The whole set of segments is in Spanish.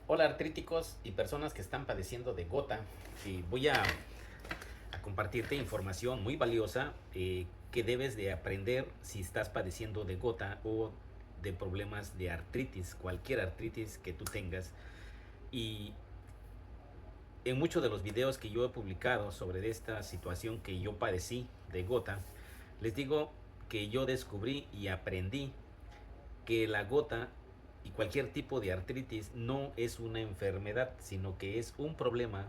Hola artríticos y personas que están padeciendo de gota. Voy a compartirte información muy valiosa que debes de aprender si estás padeciendo de gota o de problemas de artritis, cualquier artritis que tú tengas. Y en muchos de los videos que yo he publicado sobre esta situación que yo padecí de gota, les digo que yo descubrí y aprendí que la gota y cualquier tipo de artritis no es una enfermedad, sino que es un problema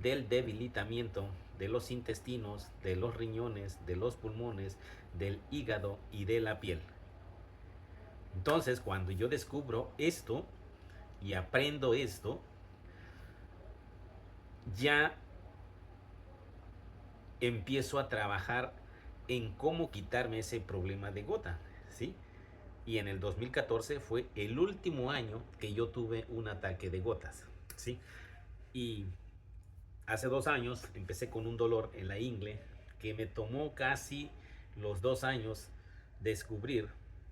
del debilitamiento de los intestinos, de los riñones, de los pulmones, del hígado y de la piel. Entonces, cuando yo descubro esto y aprendo esto, ya empiezo a trabajar en cómo quitarme ese problema de gota, ¿sí? Y en el 2014 fue el último año que yo tuve un ataque de gotas, ¿sí? Y hace 2 años empecé con un dolor en la ingle que me tomó casi los 2 años descubrir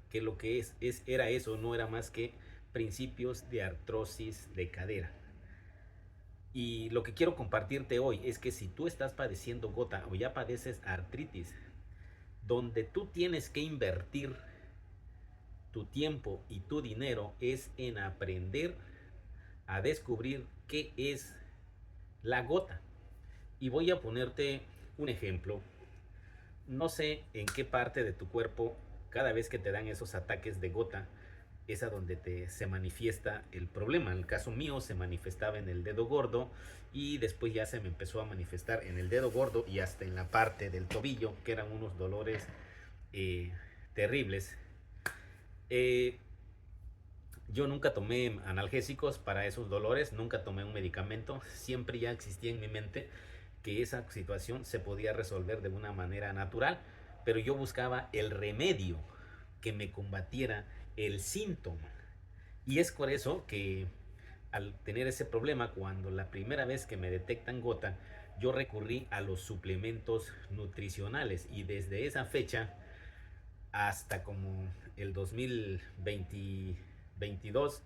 que lo que era eso, no era más que principios de artrosis de cadera. Y lo que quiero compartirte hoy es que si tú estás padeciendo gota o ya padeces artritis, donde tú tienes que invertir tu tiempo y tu dinero es en aprender a descubrir qué es la gota. Y voy a ponerte un ejemplo. No sé en qué parte de tu cuerpo, cada vez que te dan esos ataques de gota, es a donde se manifiesta el problema. En el caso mío se manifestaba en el dedo gordo y después ya se me empezó a manifestar en el dedo gordo y hasta en la parte del tobillo, que eran unos dolores terribles. Yo nunca tomé analgésicos para esos dolores, nunca tomé un medicamento, siempre ya existía en mi mente que esa situación se podía resolver de una manera natural, pero yo buscaba el remedio que me combatiera el síntoma. Y es por eso que al tener ese problema, cuando la primera vez que me detectan gota, yo recurrí a los suplementos nutricionales y desde esa fecha hasta como el 2022,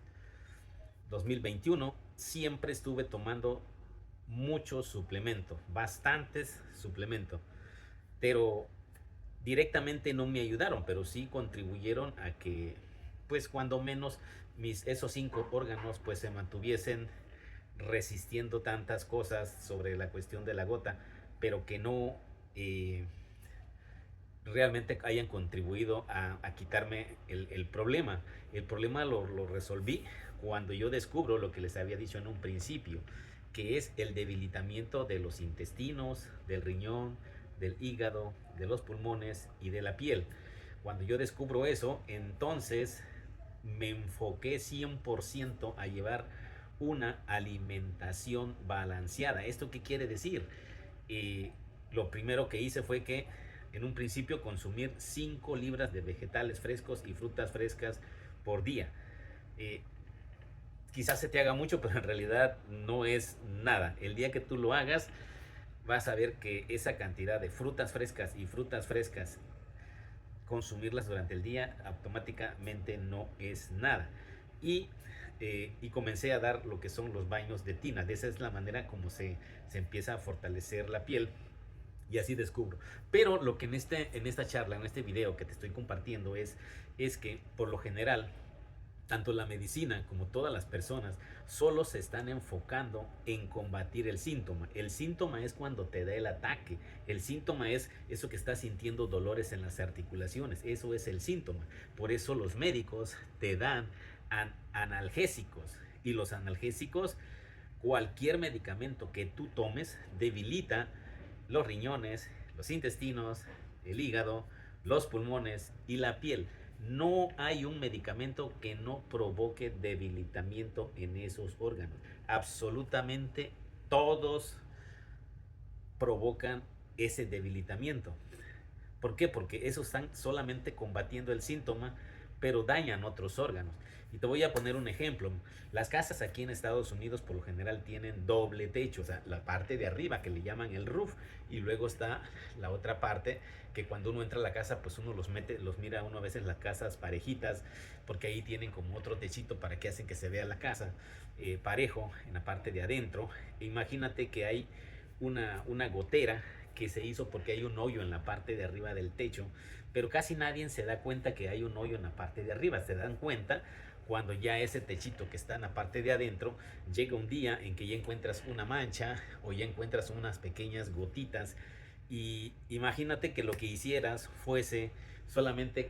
2021, siempre estuve tomando mucho suplemento, bastantes suplementos, pero directamente no me ayudaron, pero sí contribuyeron a que, pues cuando menos, esos 5 órganos pues se mantuviesen resistiendo tantas cosas sobre la cuestión de la gota, pero que no realmente hayan contribuido a quitarme el problema. El problema lo resolví cuando yo descubro lo que les había dicho en un principio, que es el debilitamiento de los intestinos, del riñón, del hígado, de los pulmones y de la piel. Cuando yo descubro eso, entonces me enfoqué 100% a llevar una alimentación balanceada. ¿Esto qué quiere decir? Y lo primero que hice fue que en un principio consumir 5 libras de vegetales frescos y frutas frescas por día. Eh, Quizás se te haga mucho, pero en realidad no es nada. El día que tú lo hagas, vas a ver que esa cantidad de frutas frescas, consumirlas durante el día, automáticamente no es nada. Y comencé a dar lo que son los baños de tina. De esa es la manera como se empieza a fortalecer la piel. Y así descubro. Pero lo que en esta charla, en este video que te estoy compartiendo es que por lo general, tanto la medicina como todas las personas solo se están enfocando en combatir el síntoma. El síntoma es cuando te da el ataque. El síntoma es eso que estás sintiendo dolores en las articulaciones. Eso es el síntoma. Por eso los médicos te dan analgésicos. Y los analgésicos, cualquier medicamento que tú tomes, debilita los riñones, los intestinos, el hígado, los pulmones y la piel. No hay un medicamento que no provoque debilitamiento en esos órganos. Absolutamente todos provocan ese debilitamiento. ¿Por qué? Porque esos están solamente combatiendo el síntoma, pero dañan otros órganos. Y te voy a poner un ejemplo. Las casas aquí en Estados Unidos por lo general tienen doble techo, o sea, la parte de arriba que le llaman el roof, y luego está la otra parte que cuando uno entra a la casa, pues uno los mira uno a veces las casas parejitas, porque ahí tienen como otro techito para que hacen que se vea la casa parejo en la parte de adentro. Imagínate que hay una gotera que se hizo porque hay un hoyo en la parte de arriba del techo, pero casi nadie se da cuenta que hay un hoyo en la parte de arriba. Se dan cuenta cuando ya ese techito que está en la parte de adentro llega un día en que ya encuentras una mancha o ya encuentras unas pequeñas gotitas, y imagínate que lo que hicieras fuese solamente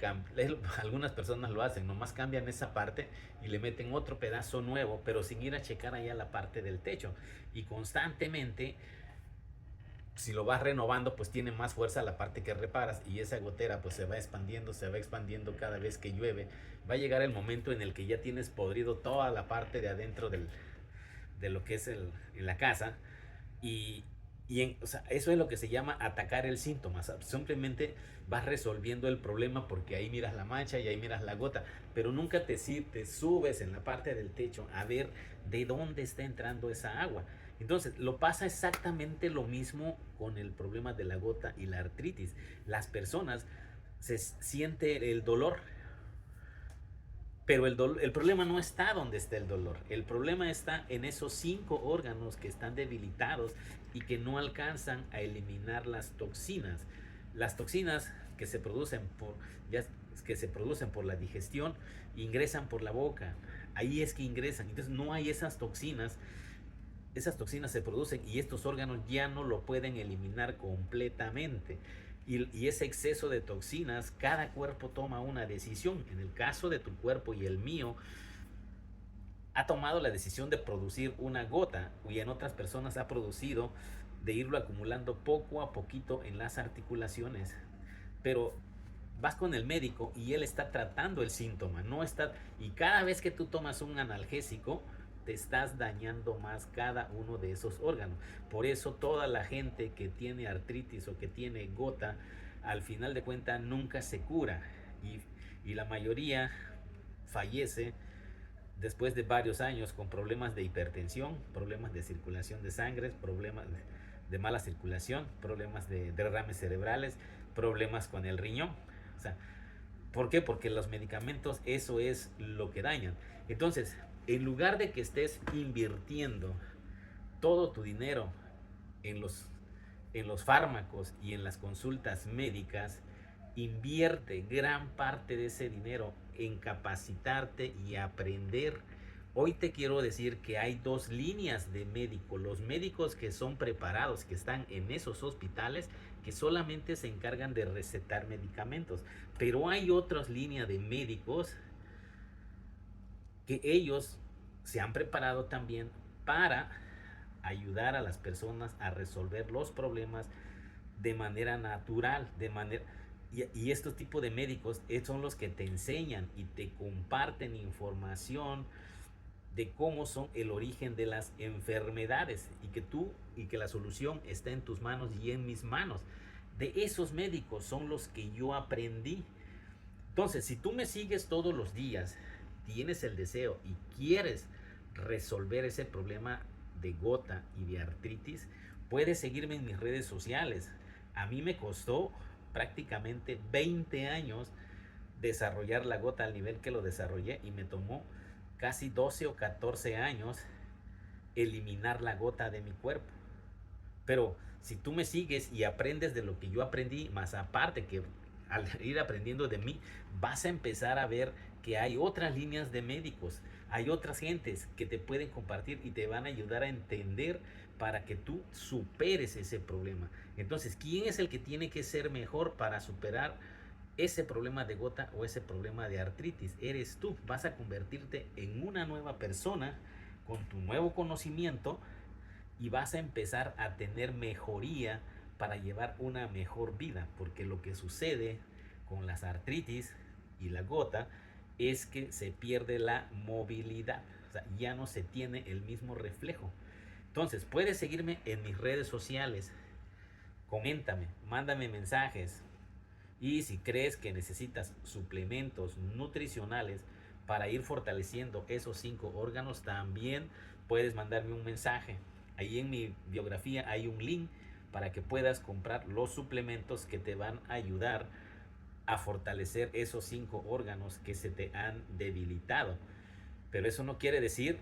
algunas personas lo hacen, nomás cambian esa parte y le meten otro pedazo nuevo, pero sin ir a checar allá la parte del techo, y constantemente si lo vas renovando, pues tiene más fuerza la parte que reparas, y esa gotera pues se va expandiendo cada vez que llueve. Va a llegar el momento en el que ya tienes podrido toda la parte de adentro de lo que es en la casa, y, o sea, eso es lo que se llama atacar el síntoma. O sea, simplemente vas resolviendo el problema porque ahí miras la mancha y ahí miras la gota, pero nunca te subes en la parte del techo a ver de dónde está entrando esa agua. Entonces, lo pasa exactamente lo mismo con el problema de la gota y la artritis. Las personas se siente el dolor, pero el problema no está donde está el dolor. El problema está en esos 5 órganos que están debilitados y que no alcanzan a eliminar las toxinas. Las toxinas que se producen que se producen por la digestión ingresan por la boca. Ahí es que ingresan. Entonces no hay esas toxinas. Esas toxinas se producen y estos órganos ya no lo pueden eliminar completamente. Y ese exceso de toxinas, cada cuerpo toma una decisión. En el caso de tu cuerpo y el mío, ha tomado la decisión de producir una gota, y en otras personas ha producido de irlo acumulando poco a poquito en las articulaciones. Pero vas con el médico y él está tratando el síntoma, no está, y cada vez que tú tomas un analgésico, te estás dañando más cada uno de esos órganos. Por eso toda la gente que tiene artritis o que tiene gota, al final de cuentas nunca se cura, y la mayoría fallece después de varios años con problemas de hipertensión, problemas de circulación de sangre, problemas de mala circulación, problemas de derrames cerebrales, problemas con el riñón. O sea, ¿por qué? Porque los medicamentos, eso es lo que dañan. Entonces, en lugar de que estés invirtiendo todo tu dinero en los fármacos y en las consultas médicas, invierte gran parte de ese dinero en capacitarte y aprender. Hoy te quiero decir que hay 2 líneas de médicos: los médicos que son preparados, que están en esos hospitales, que solamente se encargan de recetar medicamentos, pero hay otras líneas de médicos que ellos se han preparado también para ayudar a las personas a resolver los problemas de manera natural, y estos tipos de médicos son los que te enseñan y te comparten información de cómo son el origen de las enfermedades, y que la solución está en tus manos y en mis manos. De esos médicos son los que yo aprendí. Entonces, si tú me sigues todos los días, tienes el deseo y quieres resolver ese problema de gota y de artritis, puedes seguirme en mis redes sociales. A mí me costó prácticamente 20 años desarrollar la gota al nivel que lo desarrollé, y me tomó casi 12 o 14 años eliminar la gota de mi cuerpo. Pero si tú me sigues y aprendes de lo que yo aprendí, más aparte que al ir aprendiendo de mí, vas a empezar a ver que hay otras líneas de médicos, hay otras gentes que te pueden compartir y te van a ayudar a entender para que tú superes ese problema. Entonces, ¿quién es el que tiene que ser mejor para superar ese problema de gota o ese problema de artritis? Eres tú. Vas a convertirte en una nueva persona con tu nuevo conocimiento, y vas a empezar a tener mejoría para llevar una mejor vida, porque lo que sucede con las artritis y la gota es que se pierde la movilidad, o sea, ya no se tiene el mismo reflejo. Entonces, puedes seguirme en mis redes sociales, coméntame, mándame mensajes, y si crees que necesitas suplementos nutricionales para ir fortaleciendo esos 5 órganos, también puedes mandarme un mensaje. Ahí en mi biografía hay un link para que puedas comprar los suplementos que te van a ayudar a fortalecer esos 5 órganos que se te han debilitado. Pero eso no quiere decir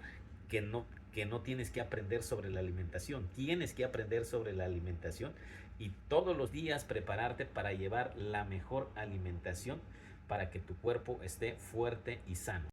que no tienes que aprender sobre la alimentación. Tienes que aprender sobre la alimentación y todos los días prepararte para llevar la mejor alimentación para que tu cuerpo esté fuerte y sano.